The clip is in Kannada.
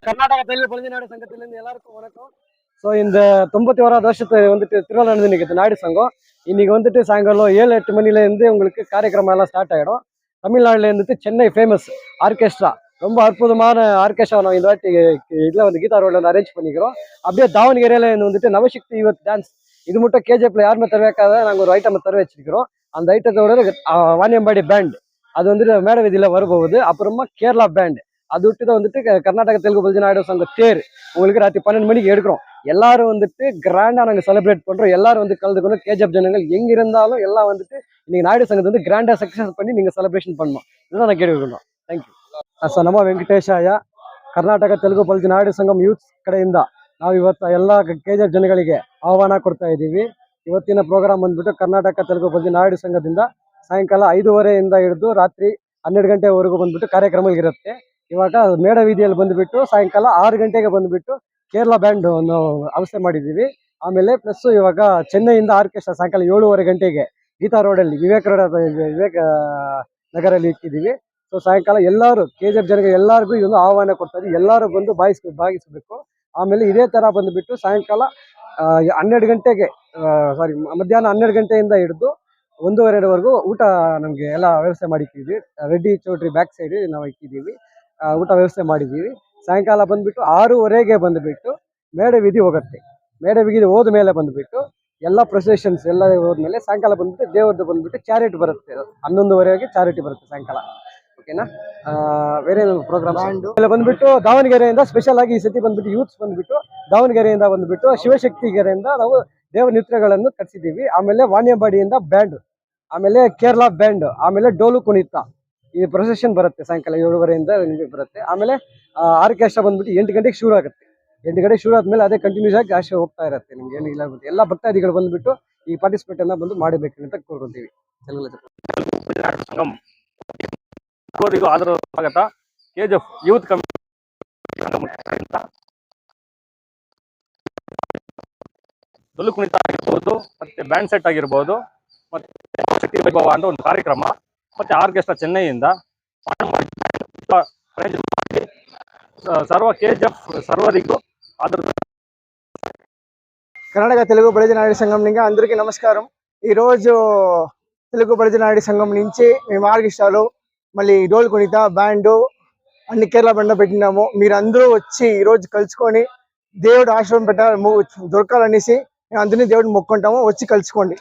கர்நாடக தெலுங்கு பழுதிநாடு சங்கத்திலிருந்து எல்லாருக்கும் வணக்கம். ஸோ இந்த 91வது வருஷத்தை வந்துட்டு திருவிழா நடந்து நாயுடு சங்கம் இன்னைக்கு வந்துட்டு சாயங்காலம் 7-8 மணிலேருந்து உங்களுக்கு காரியக்கிரமம் எல்லாம் ஸ்டார்ட் ஆகிடும். தமிழ்நாடுல இருந்துட்டு சென்னை ஃபேமஸ் ஆர்கெஸ்ட்ரா, ரொம்ப அற்புதமான ஆர்கெஸ்ட்ரா நம்ம இந்த வாட்டி இதில் வந்து கீதா ரோட்ல வந்து அரேஞ்ச் பண்ணிக்கிறோம். அப்படியே தாவணಗೆರೆயில் வந்துட்டு நவசக்தி யுவத் டான்ஸ், இது மட்டும் கேஜிஎஃப்ல யாருமே தரவேக்காத நாங்கள் ஒரு ஐட்டம் தர வச்சிருக்கிறோம். அந்த ஐட்டத்தோட வாணியம்பாடி பேண்ட் அது வந்துட்டு மேட வீதியில் வரப்போகுது. அப்புறமா கேரளா பேண்ட் அது விட்டு தான் வந்துட்டு கர்நாடக தெலுங்கு பழுதிநாடு சங்க தேர் உங்களுக்கு ராத்திரி 12 மணிக்கு எடுக்கிறோம். எல்லாரும் வந்துட்டு கிராண்டா நாங்கள் செலிப்ரேட் பண்றோம். எல்லாரும் வந்து கலந்துக்கணும். கேஜிஎஃப் ஜனங்கள் எங்க இருந்தாலும் எல்லாம் வந்துட்டு இன்னைக்கு நாயுடு சங்கத்தை வந்து கிராண்டா சக்சஸ் பண்ணி நீங்க செலிப்ரேஷன் பண்ணணும். இதுதான் நான் ಕೇಳಿಕೊಳ್ಳೋಣ. Thank you. ಸರ್ ನಮ್ಮ ವೆಂಕಟೇಶಾಯ, ಕರ್ನಾಟಕ ತೆಲುಗು ಪಲ್ಜಿನಾಡು ಸಂಘಂ ಯೂತ್ ಕಡೆಯಿಂದ ನಾವು ಇವತ್ತು ಎಲ್ಲ ಕೆಜಿಎಫ್ ಜನಗಳಿಗೆ ಆಹ್ವಾನ ಕೊಡ್ತಾ ಇದ್ದೀವಿ. ಇವತ್ತಿನ ಪ್ರೋಗ್ರಾಮ್ ಬಂದ್ಬಿಟ್ಟು ಕರ್ನಾಟಕ ತೆಲುಗು ಪಲ್ಜಿನಾಡು ಸಂಘದಿಂದ ಸಾಯಂಕಾಲ 5:30 ಹಿಡಿದು ರಾತ್ರಿ 12 ಗಂಟೆವರೆಗೂ ಬಂದ್ಬಿಟ್ಟು ಕಾರ್ಯಕ್ರಮ ಇರುತ್ತೆ. ಇವಾಗ ಮೇಡ ವೀದಿಯಲ್ಲಿ ಬಂದುಬಿಟ್ಟು ಸಾಯಂಕಾಲ 6 ಗಂಟೆಗೆ ಬಂದುಬಿಟ್ಟು ಕೇರಳ ಬ್ಯಾಂಡ್ ಒಂದು ವ್ಯವಸ್ಥೆ ಮಾಡಿದ್ದೀವಿ. ಆಮೇಲೆ ಪ್ಲಸ್ ಇವಾಗ ಚೆನ್ನೈಯಿಂದ ಆರ್ಕೆಸ್ಟ್ರಾ ಸಾಯಂಕಾಲ 7:30 ಗಂಟೆಗೆ ಗೀತಾ ರೋಡಲ್ಲಿ ವಿವೇಕ ನಗರಲ್ಲಿ ಇಟ್ಟಿದ್ದೀವಿ. ಸೊ ಸಾಯಂಕಾಲ ಎಲ್ಲರೂ ಕೆಜಿಎಫ್ ಜನರಿಗೆ ಎಲ್ಲರಿಗೂ ಇದೊಂದು ಆಹ್ವಾನ ಕೊಡ್ತಾರೆ. ಎಲ್ಲರೂ ಬಂದು ಭಾಗಿಸಬೇಕು. ಆಮೇಲೆ ಇದೇ ಥರ ಬಂದುಬಿಟ್ಟು ಸಾಯಂಕಾಲ 12 ಗಂಟೆಗೆ ಮಧ್ಯಾಹ್ನ 12 ಗಂಟೆಯಿಂದ ಹಿಡಿದು 1:30ವರೆಗೂ ಊಟ ನಮಗೆ ಎಲ್ಲ ವ್ಯವಸ್ಥೆ ಮಾಡಿಟ್ಟಿದ್ವಿ. ರೆಡ್ಡಿ ಚೌಟ್ರಿ ಬ್ಯಾಕ್ ಸೈಡ್ ನಾವು ಇಟ್ಟಿದ್ದೀವಿ. ಊಟ ವ್ಯವಸ್ಥೆ ಮಾಡಿದ್ದೀವಿ. ಸಾಯಂಕಾಲ ಬಂದುಬಿಟ್ಟು 6:30ಗೆ ಬಂದುಬಿಟ್ಟು ಮೇಡ ಬೀದಿ ಹೋಗುತ್ತೆ. ಮೇಡ ಬೀದಿ ಹೋದ ಮೇಲೆ ಬಂದುಬಿಟ್ಟು ಎಲ್ಲ ಪ್ರೊಸೆಷನ್ಸ್ ಎಲ್ಲ ಹೋದ್ಮೇಲೆ ಸಾಯಂಕಾಲ ಬಂದುಬಿಟ್ಟು ದೇವ್ರದ್ದು ಬಂದುಬಿಟ್ಟು ಚಾರಿಟಿ ಬರುತ್ತೆ. 11:30ಗೆ ಚಾರಿಟಿ ಬರುತ್ತೆ ಸಾಯಂಕಾಲ. ಓಕೆನಾ? ಬೇರೆ ಪ್ರೋಗ್ರಾಮ್ ಎಲ್ಲ ಬಂದುಬಿಟ್ಟು ದಾವಣಗೆರೆಯಿಂದ ಸ್ಪೆಷಲ್ ಆಗಿ ಈ ಸತಿ ಬಂದುಬಿಟ್ಟು ಯೂತ್ಸ್ ಬಂದುಬಿಟ್ಟು ದಾವಣಗೆರೆಯಿಂದ ಬಂದುಬಿಟ್ಟು ಶಿವಶಕ್ತಿಗೆರೆಯಿಂದ ನಾವು ದೇವ ನೃತ್ಯಗಳನ್ನು ಕಟ್ಸಿದ್ದೀವಿ. ಆಮೇಲೆ ವಾಣಿಯಂಬಾಡಿಯಿಂದ ಬ್ಯಾಂಡ್, ಆಮೇಲೆ ಕೇರಳ ಬ್ಯಾಂಡ್, ಆಮೇಲೆ ಡೋಲು ಕುಣಿತ ಈ ಪ್ರೊಸೆಷನ್ ಬರುತ್ತೆ ಸಾಯಂಕಾಲ 7:30ಯಿಂದ ಬರುತ್ತೆ. ಆಮೇಲೆ ಆರ್ಕೆಸ್ಟ್ರಾ ಬಂದ್ಬಿಟ್ಟು 8 ಗಂಟೆಗೆ ಶುರು ಆಗುತ್ತೆ. 8 ಗಂಟೆಗೆ ಶುರು ಆದ್ಮೇಲೆ ಅದೇ ಕಂಟಿನ್ಯೂಸ್ ಆಗಿ ಆಶೆ ಹೋಗ್ತಾ ಇರುತ್ತೆ. ನಿಮ್ಗೆ ಏನಿಲ್ಲ, ಎಲ್ಲ ಭಕ್ತಾದಿಗಳು ಬಂದ್ಬಿಟ್ಟು ಈ ಪಾರ್ಟಿಸಿಪೇಟ್ ಅನ್ನ ಬಂದು ಮಾಡಬೇಕು ಅಂತ ಕೋರ್ಕೊಂತೀವಿ. ಆದರೂ ಸ್ವಾಗತ. KGF youth committee Dollu Kunitha ಆಗಿರ್ಬೋದು, ಮತ್ತೆ ಬ್ಯಾಂಡ್ ಸೆಟ್ ಆಗಿರ್ಬೋದು, ಮತ್ತೆ ಶಕ್ತಿ ವೈಭವ ಅಂತ ಒಂದು ಕಾರ್ಯಕ್ರಮ, ಮತ್ತೆ ಆರ್ಕೆಸ್ಟ್ರಾ ಚೆನ್ನೈಯಿಂದ ಸರ್ವ ಕೆಜಿಎಫ్ సర్వరిಗೂ కర్ణాటక తెలుగు బలిజనాడి సంఘం నుంచి అందరికీ నమస్కారం. ఈరోజు తెలుగు బలిజనాడి సంఘం నుంచి మేము ఆర్కెస్ట్రాలు, మళ్ళీ డోల్ కుణిత బ్యాండు అన్ని కేరళ బండ పెట్టినాము. మీరు అందరూ వచ్చి ఈరోజు కలుసుకొని దేవుడు ఆశ్రమం దొరకాలనేసి మేము అందరినీ దేవుడిని మొక్కుంటాము. వచ్చి కలుసుకోండి.